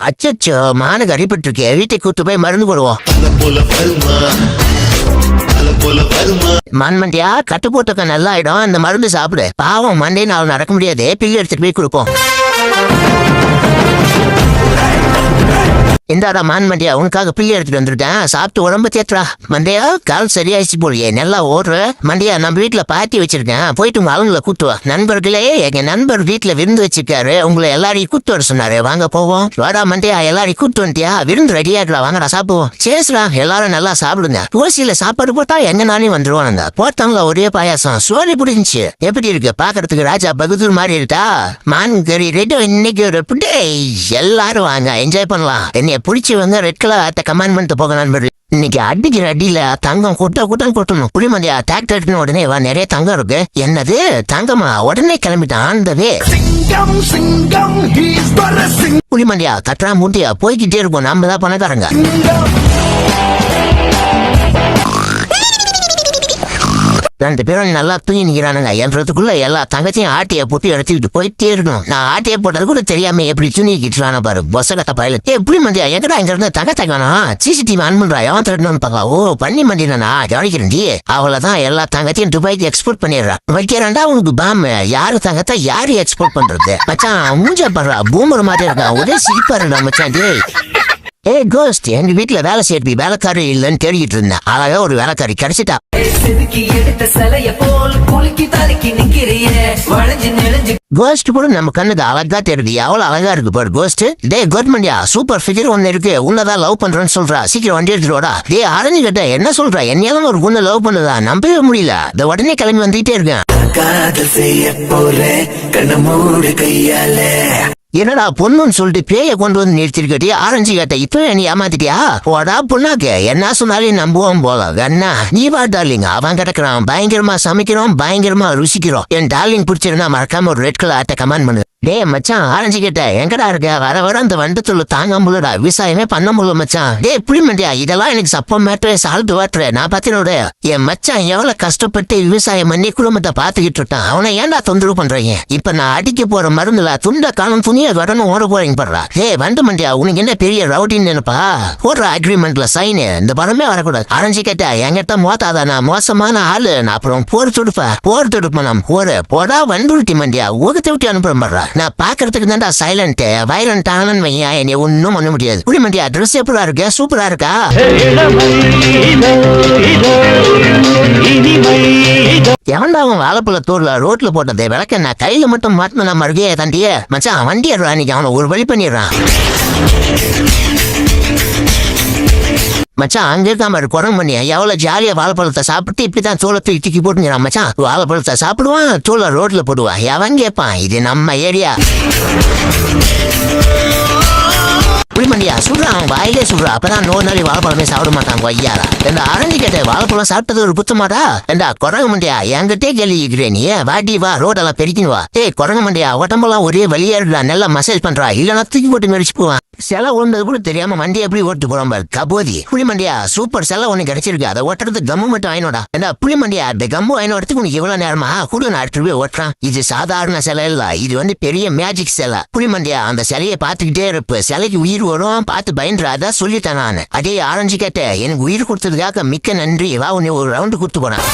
அச்சச்சோ, மானுக்கு அடிபட்டு இருக்கே, வீட்டை கூட்டு போய் மருந்து போடுவோம். மண்மண்டியா, கட்டு போட்டுக்க நல்லா ஆயிடும். அந்த மருந்து சாப்பிடு. பாவம் மண்டே நாள் நடக்க முடியாது, பில்லு எடுத்துட்டு போய் கொடுப்போம். இந்தாடா மான்மண்டியா, உனக்காக பிள்ளை எடுத்துட்டு வந்துருக்கேன். சாப்பிட்டு உடம்பு தேத்துறா. மண்டையா, கால் சரியாயிடுச்சு போலியே, நல்லா ஓடுற. மண்டியா, நம்ம வீட்டுல பார்ட்டி வச்சிருக்கேன், போயிட்டு உங்க ஆளுங்களை கூட்டுவா. நண்பர்களே, எங்க நண்பர் வீட்டுல விருந்து வச்சிருக்காரு, உங்களை எல்லாரையும் கூட்டு வர சொன்னாரு. வாங்க போவோம். வாடா மண்டையா, எல்லாரையும் கூட்டு வந்துட்டியா? விருந்து ரெடி ஆகிடா, வாங்கடா சாப்பிடுவோம். சேஸ்ரா, எல்லாரும் நல்லா சாப்பிடுங்க. ஓசியில சாப்பாடு போட்டா எங்க நானே வந்துருவானுங்க. போட்டாங்களா ஒரே பாயாசம், சோழி பிடிச்சி. எப்படி இருக்கு பாக்குறதுக்கு? ராஜா பகதூர் மாதிரி இருக்கா? மான் கறி ரெண்டும் இன்னைக்கு ஒரு எல்லாரும் வாங்க, என்ஜாய் பண்ணலாம். என்னைய பிடிச்சவங்க ரெட் கலர் ஆட்ட கமெண்ட் பண்ணிட்டு போக நண்பர்கள். இன்னைக்கு அடிக்கிற அடியில தங்கம் கூட்டம் கொட்டணும். புளிமந்தியா, டிராக்டர் உடனே வா, நிறைய தங்கம் இருக்கு. என்னது தங்கமா? உடனே கிளம்பிட்டான். ஆண்டவே புளிமந்தியா, கட்டுறா மூட்டியா, போய்கிட்டே இருக்கும். நாம தான் பணக்காரங்க. ரெண்டு பேரும் நல்லா தூங்கி நிக்கிறானுங்க. என்றதுக்குள்ள எல்லா தங்கத்தையும் ஆட்டைய போட்டு எடுத்துக்கிட்டு போயிட்டே இருக்கணும். நான் ஆட்டைய போட்டது கூட தெரியாம எப்படி தூங்கிக்கிட்டு பாரு பொசகட்ட பயில. எப்படி மந்தியா, எங்கடா இங்க இருந்து தங்கத்தை வேணும்? சிசிடிவி ஆன் பண்றா, எவன் திரட்டணும்னு பாக்கலாம். ஓ, பண்ணி மந்தினா கவனிக்கிறேன். அவ்வளவுதான், எல்லா தங்கத்தையும் துபாய்க்கு எக்ஸ்போர்ட் பண்ணிடுறான். வைக்கிறேன்டா உனக்கு பாம்பு. யாரு தங்கத்தை யாரு எக்ஸ்போர்ட் பண்றது? மச்சான் மூஞ்ச பண்றா, பூமர் மாதிரி இருக்கா. ஒரே சிரிப்பா இருக்கா மச்சான். ஏ கோஸ்ட், எங்க வீட்டுல வேலை செய்யறது வேலைக்காரி இல்லன்னு தேடிட்டு இருந்தேன். அழகா ஒரு வேலைக்காரி கிடைச்சிட்டா. கோஸ்ட் கூட நம்ம கண்ணுக்கு அழகா தெரியுது. எவ்வளவு அழகா இருக்கு பாரு கோஸ்ட். டே கவர்மெண்டியா, சூப்பர் ஃபிகர் ஒன்னு இருக்கு, உன்னதான் லவ் பண்றேன்னு சொல்றா. சீக்கிரம் வண்டி எடுத்துருவாடா. டே அரஞ்சு கேட்ட என்ன சொல்ற? என்னையாலும் ஒரு பொண்ணு லவ் பண்ணுதா? நம்பவே முடியல. இந்த உடனே கிளம்பி வந்துட்டே இருக்கேன். என்னடா பொண்ணுன்னு சொல்லிட்டு பேய கொண்டு வந்து நிறுத்திருக்கட்டி ஆரஞ்சு கேட்ட. இப்ப நீ ஏமாத்திட்டியா? போடா பொண்ணாக்கு, என்ன சொன்னாலும் நம்புவோம் போல. வேணா நீ வா டார்லிங், அவன் கிடக்குறான். பயங்கரமா சமைக்கிறோம், பயங்கரமா ருசிக்கிறோம். என் டார்லிங் பிடிச்சிருந்தா மறக்காம ஒரு ரெட் கலர் ஆட்ட கமெண்ட் பண்ணு. டே மச்சான், ஆரஞ்சு கேட்ட எங்கடா இருக்க? வர வர அந்த வண்டத்துல தாங்க முடியலடா, விவசாயமே பண்ண முடியல மச்சான். டே புளிமண்டியா, இதெல்லாம் எனக்கு சப்ப மேட்ரு, சால்ட் வாட்ரு. நான் பாத்தினோட என் மச்சான் எவ்வளவு கஷ்டப்பட்டு விவசாயம் பண்ணி குடும்பத்தை பாத்துக்கிட்டு இருக்கான். அவனை ஏன்டா தொந்தரவு பண்றீங்க? இப்ப நான் அடிக்க போற மருந்துல துண்ட காலம் துணியை வரணும் ஓட போறீங்க படுறா. டே வண்டு மண்டியா, உனக்கு என்ன பெரிய ரவுட்டின்னு நினைப்பா? போடுற அக்ரிமெண்ட்ல சைனு, இந்த படமே வரக்கூடாது. ஆரஞ்சு கேட்ட என்கிட்ட மோத்தாதா, நான் மோசமான ஆளு. நான் அப்புறம் போர் தொடுப்பேன். நான் போடா வண்டுருட்டி மண்டியா, ஊகத்தை விட்டு அனுப்புறேன் படுறா. நான் பாக்குறதுக்கு தான்டா சைலண்ட் வைலண்ட் ஆனன்னு வையா, என்னை ஒன்னும் பண்ண முடியாது. புளிமண்டியா, ட்ரெஸ் எப்படா இருக்கு? சூப்பரா இருக்கா? எவன்டா அவன் வாழைப்பழ தோர்ல ரோட்ல போட்டது விளக்க? நான் கையில மட்டும் மாட்டின நம்ம அருகே தாண்டிய மச்சான் வண்டி ஏறா. இன்னைக்கு அவனை ஒரு வழி பண்ணிடுறான் மச்சான். அங்க இருக்கா மாதிரி குரம் பண்ணியா, எவ்வளவு ஜாலியா வாழைப்பழத்தை சாப்பிட்டு இப்படிதான் தோளத்தை தூக்கி போட்டுங்கிறான் மச்சான். வாழைப்பழத்தை சாப்பிடுவான், தோலை ரோட்ல போடுவான். எவன் கேட்பான்? இது நம்ம ஏரியா. புளிமண்டியா சுடுறான், வாயிலே சுடுறான். அப்பதான் நோய் நாளி வாழைப்பழமே சாப்பிட மாட்டான் கொய்யாரா. இந்த ஆரஞ்சு கேட்ட வாழைப்பழம் சாப்பிட்டது ஒரு புத்தமாடா. ஏண்டா குரங்கு மண்டியா, என்கிட்டே கேள்விக்கிறேன் நீ. வாடி வா, ரோடெல்லாம் பெருக்கின்னு வா. ஏய் குரங்கு மண்டியா, உடம்பெல்லாம் ஒரே வழியா இருக்கா, நல்லா மசாஜ் பண்றா. இல்லைன்னா தூக்கி போட்டு மெரிச்சு போவான். செலை உழுந்தது கூட தெரியாம வண்டி எப்படி ஓட்டு போறோம் பாரு கபோதி. புளிமண்டியா, சூப்பர் செலை ஒண்ணு கிடைச்சிருக்கு. அதை ஓட்டுறது கம்மு மட்டும் ஆயினோடா. ஏண்டா புளிமண்டியா, இந்த கம்மு ஆயினோடத்துக்கு உனக்கு இவ்வளவு நேரமா கூட நான் எடுத்துட்டு போய் ஓட்டுறான். இது சாதாரண சிலை இல்ல, இது பெரிய மேஜிக் சிலை. புளிமண்டியா, அந்த சிலையை பார்த்துக்கிட்டே இருப்பு. சிலைக்கு உயிர் வரும், பார்த்து பயன்றாத சொல்லிட்டேன் நான். அதே ஆரஞ்சு கேட்ட எனக்கு உயிர் கொடுத்ததுக்காக மிக்க நன்றி. வா, உன்னை ஒரு ரவுண்டு கூட்டு போனேன்.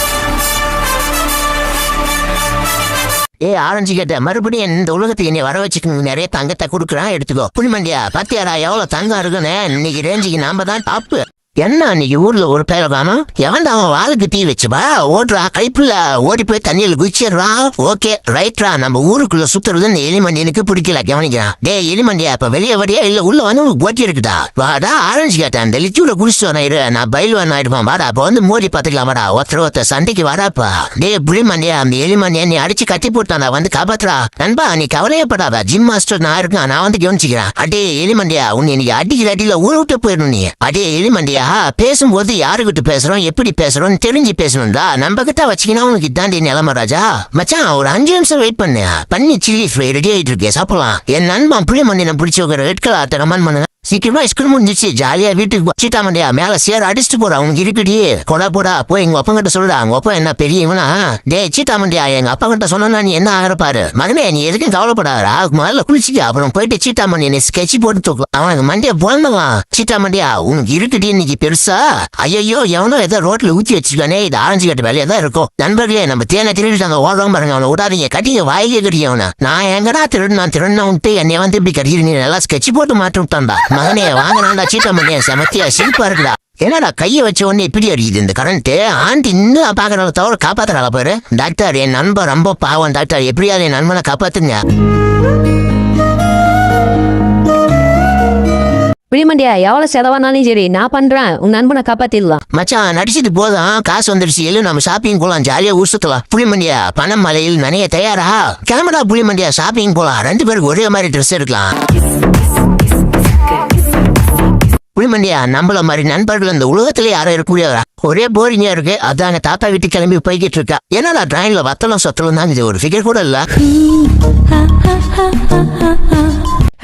ஏ ஆரஞ்சு கேட்ட, மறுபடியும் இந்த உலகத்துக்கு என்னை வர வச்சுக்கணும். நிறைய தங்கத்தை கொடுக்குறான், எடுத்துக்கோ. புளிமண்டியா, பாத்தியாரா எவ்வளவு தங்கம் இருக்குன்னு? இன்னைக்கு ரேஞ்சுக்கு நாம தான் டாப்பு. என்ன அன்னைக்கு ஊர்ல ஒரு பேர காணும்? எவன் அவன் வாளுக்கு தீ வச்சுப்பா ஓடுறா. கைப்புல ஓடி போய் தண்ணியில் குச்சிடுறா. ஓகே ரைட்ரா, நம்ம ஊருக்குள்ள சுத்துறதுன்னு எலிமண்டியனுக்கு பிடிக்கல, கவனிக்கிறான். டே எலிமண்டியா, இப்ப வெளியே வரியா இல்ல உள்ள வந்து ஓட்டி இருக்குதா? வாடா ஆரஞ்சு கேட்டேன், அந்த லிச்சியூல குடிச்சு வர நான் பயில்வான் ஆயிடுவான். வாடா அப்ப மோடி பாத்துக்கலாம். வாடா ஒருத்தர் சண்டைக்கு வாடாப்பா. டே புளிமண்டியா, அந்த எலிமண்டியா நீ அடிச்சு கட்டி போட்டான், காப்பாத்துறா. நண்பா நீ கவலையப்படாதா, ஜிம் மாஸ்டர் நான் இருக்கேன், நான் கவனிச்சுக்கிறேன். அடே எலிமண்டியா, உன்னை இன்னைக்கு அடிக்கிற அடியில ஊற விட்டு போயிடணும் நீ. அடே எலிமண்டியா, பேசும்போது யாருகிட்ட பேசுறோம், எப்படி பேசுறோம் தெரிஞ்சு பேசணும்டா. நம்ம கிட்ட வச்சுக்கினா உனக்கு இதாண்டி நிலைமை ராஜா. மச்சான் ஒரு 5 நிமிஷம் வெயிட் பண்ணு, பண்ணி சில்லி ஃப்ரை ரெடி ஆயிட்டு இருக்கே, சாப்பிடலாம். என் நண்பன் புளிமண்டியை பிடிச்ச ரெட் கலர் கமெண்ட் பண்ணுங்க. சீக்கிரமா ஸ்கூல் முடிஞ்சிச்சு ஜாலியா வீட்டுக்கு சீட்டா மண்டியா மேல சேர் அடிச்சுட்டு போறா உனக்கு இருக்குடி போடா போய் எங்க அப்பா கிட்ட சொல்லுடா அவங்க அப்பா என்ன பெரிய இவனா டே சீட்டா மண்டியா எங்க அப்பா கிட்ட சொன்னா நீ என்ன ஆகிறப்பாரு மகனே நீ எதுக்கும் கவலைப்படாதா முதல்ல குளிச்சுக்க அப்புறம் போயிட்டு சீட்டா மண்டியா நீ ஸ்கெட்சி போட்டு தூக்கலாம் அவனுக்கு மண்டியா போனவன் சீட்டா மண்டியா உனக்கு இருக்குடி இன்னைக்கு பெருசா ஐயோ எவனோ ஏதோ ரோட்ல ஊத்தி வச்சிருக்கானே இது ஆரஞ்சு கட்ட வேலையா தான் இருக்கும் நண்பர்களே நம்ம தேனை திருடிட்டாங்க ஓடுறோம் பாருங்க அவனை விடாதீங்க கட்டிங்க வாயிலே கட்டிய அவனை நான் எங்கடா திருடினான்ட்டு என்னை வந்து இப்படி கட்டிடு நீ நல்லா ஸ்கெட்சி போட்டு மாட்டி விட்டான்டா மகனே வாங்கினாண்டா சீட்டா மண்டியா செமத்தியா சிரிப்பா இருக்குடா என்னடா கையை வச்ச உடனே இப்படி அடிக்குது இந்த கரண்ட் ஆண்டி இன்னும் பாக்குறத தவிர காப்பாத்துறாளா பாரு டாக்டர் என் நண்பன் ரொம்ப பாவம் டாக்டர் எப்படியாவது என் நண்பனை காப்பாத்துங்க பிடிமண்டியா எவ்வளவு செலவானாலும் சரி நான் பண்றேன் உன் நண்பனை காப்பாத்திடலாம் மச்சான் நடிச்சிட்டு போதும் காசு வந்துருச்சு எல்லாம் நம்ம ஷாப்பிங் போலாம் ஜாலியா ஊசுக்கலாம் புளிமண்டியா பணம் மலையில் நனைய தயாரா கிளம்புடா புளிமண்டியா ஷாப்பிங் போலாம் 2 பேருக்கு ஒரே மாதிரி ட்ரெஸ் எடுக்கலாம் புளிமண்டியா நம்மள மாதிரி நண்பர்கள் இந்த உலகத்திலே யாரும் இருக்கக்கூடியவரா ஒரே போரிங்கா இருக்கு அதாங்க தாத்தா வீட்டுக்கு கிளம்பி போய்கிட்டு இருக்கா என்னடா டிராயிங்ல வத்தலும் சொத்தலும் தான் இது ஒரு ஃபிகர் கூட இல்ல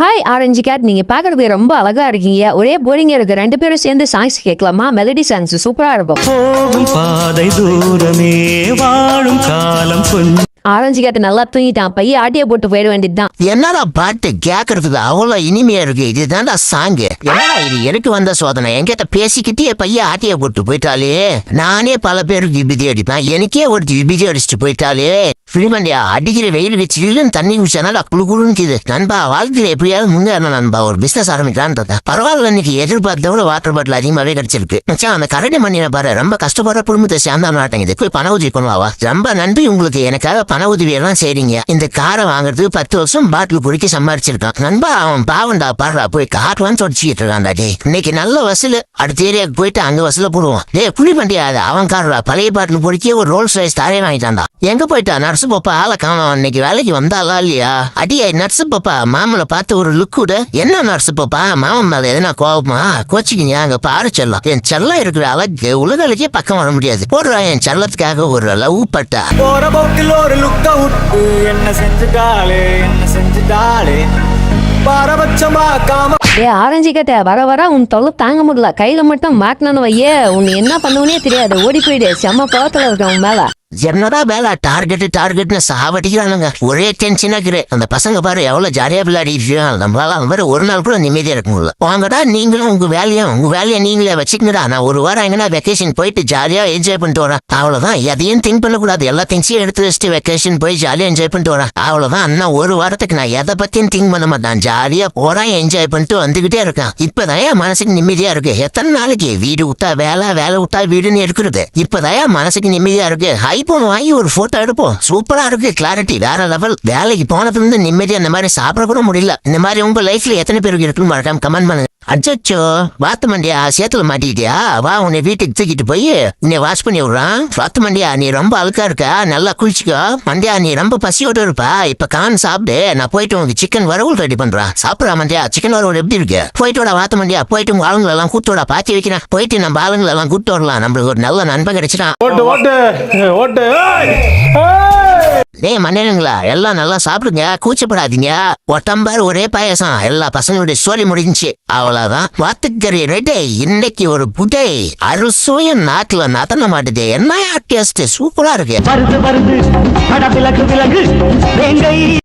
ஹாய் ஆரஞ்சு கேட் நீங்க பாக்குறதுக்கு ரொம்ப அழகா இருக்கீங்க ஒரே போரிங்கா இருக்கு 2 பேரும் சேர்ந்து சாங்ஸ் கேட்கலாமா மெலடி சாங்ஸ் சூப்பரா இருக்கும் போகும் பாதை தூரமே வாழும் காலம் கொஞ்சம் ஆரஞ்சு கேட் நல்லா தூங்கிட்டான் பையன் ஆட்டிய போட்டு போயிட வேண்டியதுதான் என்னடா பாட்டு கேக்குறதுக்கு அவ்வளவு இனிமையா இருக்கு இதுதான்டா சாங்கு என்னடா இது எனக்கு வந்த சோதனை என்கிட்ட பேசிக்கிட்டே பையன் ஆட்டிய போட்டு போயிட்டாலே நானே பல பேருக்கு விபதி அடிப்பேன் எனக்கே ஒரு விபதி அடிச்சுட்டு போயிட்டாலே பிலிமண்டியா அடிக்கிற வெயில் வச்சு தண்ணி குடிச்சானா குழுக்குழுன்னு நண்பா வாழ்க்கையில எப்படியாவது முன்னேறணும் நண்பா ஒரு பிசினஸ் ஆரம்பிக்கலான்னு பரவாயில்ல இன்னைக்கு எதிர்பார்த்தவங்க வாட்டர் பாட்டில் அதிகமாவே கிடைச்சிருக்கு மச்சான் அந்த கரடி மண்ணினை பாரு ரொம்ப கஷ்டப்படுற குடும்பத்தை சேர்ந்தா மாட்டேங்குது போய் பண உதவி பண்ணுவாவா ரொம்ப நன்றி உங்களுக்கு எனக்காக பண உதவியெல்லாம் செய்றீங்க இந்த காரை வாங்குறதுக்கு 10 வருஷம் பாட்டில் குடிக்க சம்பாரிச்சிருக்கான் நண்பா அவன் பாவண்டா பாடுறா போய் காட்டுவான்னு தொடச்சிக்கிட்டு இருக்கான்டா டே இன்னைக்கு நல்ல வசூல் அடுத்த ஏரியாவுக்கு போயிட்டு அங்க வசூல போடுவோம் டே புளி பண்டியா அவன் காடுறா பழைய பாட்டில் பொடிக்க ஒரு ரோல்ஸ் ரைஸ் தாரே வாங்கிட்டான்டா எங்க போயிட்டா நர்ஸு பாப்பா ஆளை காணோம் இன்னைக்கு வேலைக்கு வந்தாளா இல்லையா அடியா நர்ஸு பாப்பா மாமலை பார்த்து ஒரு லுக் விட என்ன நர்ஸு பாப்பா மாமன் மேல எதனா கோபமா கோச்சிக்கிங்க அங்க பாரு செல்லம் என் செல்லம் இருக்கிற அழகு உலகளுக்கே பக்கம் வர முடியாது போடுறா என் செல்லத்துக்காக ஒரு லவ் பட்டா போற போக்கில் ஒரு லுக்க விட்டு என்ன செஞ்சுட்டாளே பாரபட்சமா காம ஆரஞ்சு கேட்ட வர உன் தொல்லை தாங்க முடியல கையில மட்டும் மாட்டினு வையே உன் என்ன பண்ணுவனே தெரியாது ஓடி போயிடு செம்ம கோவத்துல இருக்க உன் மேல என்னடா வேலை டார்கெட்னு சாவடிக்கிறானுங்க ஒரே டென்ஷனா இருக்கு அந்த பசங்க பாரு எவ்வளவு ஜாலியா விளையாடிட்டு நம்மளால அந்த மாதிரி ஒரு நாள் கூட நிம்மதியா இருக்க முடியல வாங்கடா நீங்களும் உங்க வேலையை நீங்களே வச்சுக்கங்கடா நான் ஒரு வாரம் எங்கன்னா வெக்கேஷன் போயிட்டு ஜாலியா என்ஜாய் பண்ணிட்டு வரேன் அவ்வளவுதான் எதையும் திங்க் பண்ணக்கூடாது எல்லா திங்ஸையும் எடுத்து வச்சுட்டு வெக்கேஷன் போய் ஜாலியா என்ஜாய் பண்ணிட்டு வரேன் அவ்வளவுதான் அண்ணா ஒரு வாரத்துக்கு நான் எதை பத்தியும் திங்க் பண்ண மாட்டேன் ஜாலியா போறேன் என்ஜாய் பண்ணிட்டு வந்துகிட்டே இருக்கேன் இப்பதான் என் மனசுக்கு நிம்மதியா இருக்கு எத்தனை நாளைக்கு வீடு விட்டா வேலை விட்டா வீடுன்னு இருக்கிறது இப்பதான் என் மனசுக்கு நிம்மதியா இருக்கு ஐபோன் வாங்கி ஒரு போட்டோ எடுப்போம் சூப்பரா இருக்கு கிளாரிட்டி வேற லெவல் வேலைக்கு போனதுல இருந்து நிம்மதியா இந்த மாதிரி சாப்பிட கூட முடியல இந்த மாதிரி உங்க லைஃப்ல எத்தனை பேருக்கு இருக்குன்னு மறக்காம கமெண்ட் பண்ணுங்க அச்சோ வாத்து மண்டியா சேத்துல மாட்டிக்கிட்டியா வா உன்னை வீட்டுக்கு தூக்கிட்டு போய் உன்னை வாஷ் பண்ணி விடுறான் வாத்து மண்டியா நீ ரொம்ப அழுக்கா இருக்க நல்லா குளிச்சுக்கோ மண்டியா நீ ரொம்ப பசியோட இருப்பா இப்ப கான் சாப்பிடு நான் போயிட்டு உனக்கு சிக்கன் வரவுள் ரெடி பண்றேன் சாப்பிடா மண்டியா சிக்கன் வரவுள் எப்படி இருக்கு போயிட்டு வாத்து மண்டியா போயிட்டு உங்க ஆளுங்களை எல்லாம் கூட்டோட பாத்தி வைக்கிறேன் போயிட்டு நம்ம ஆளுங்களை எல்லாம் கூட்டு வரலாம் நம்மளுக்கு ஒரு நல்ல நண்பன் கிடைச்சிட்டான் டேய் மன்னனுங்களா எல்லாம் நல்லா சாப்பிடுங்க கூச்சப்படாதீங்க ஒட்டம்பார் ஒரே பாயசம் எல்லா பசங்களுடைய சோழி முடிஞ்சிச்சு அவ்வளவுதான் வாத்துக்கறி ரெட்டே இன்னைக்கு ஒரு புட்டை அறுசுவையும் நாட்டுல நதன மாட்டுது என்ன டேஸ்ட் சூப்பரா இருக்கு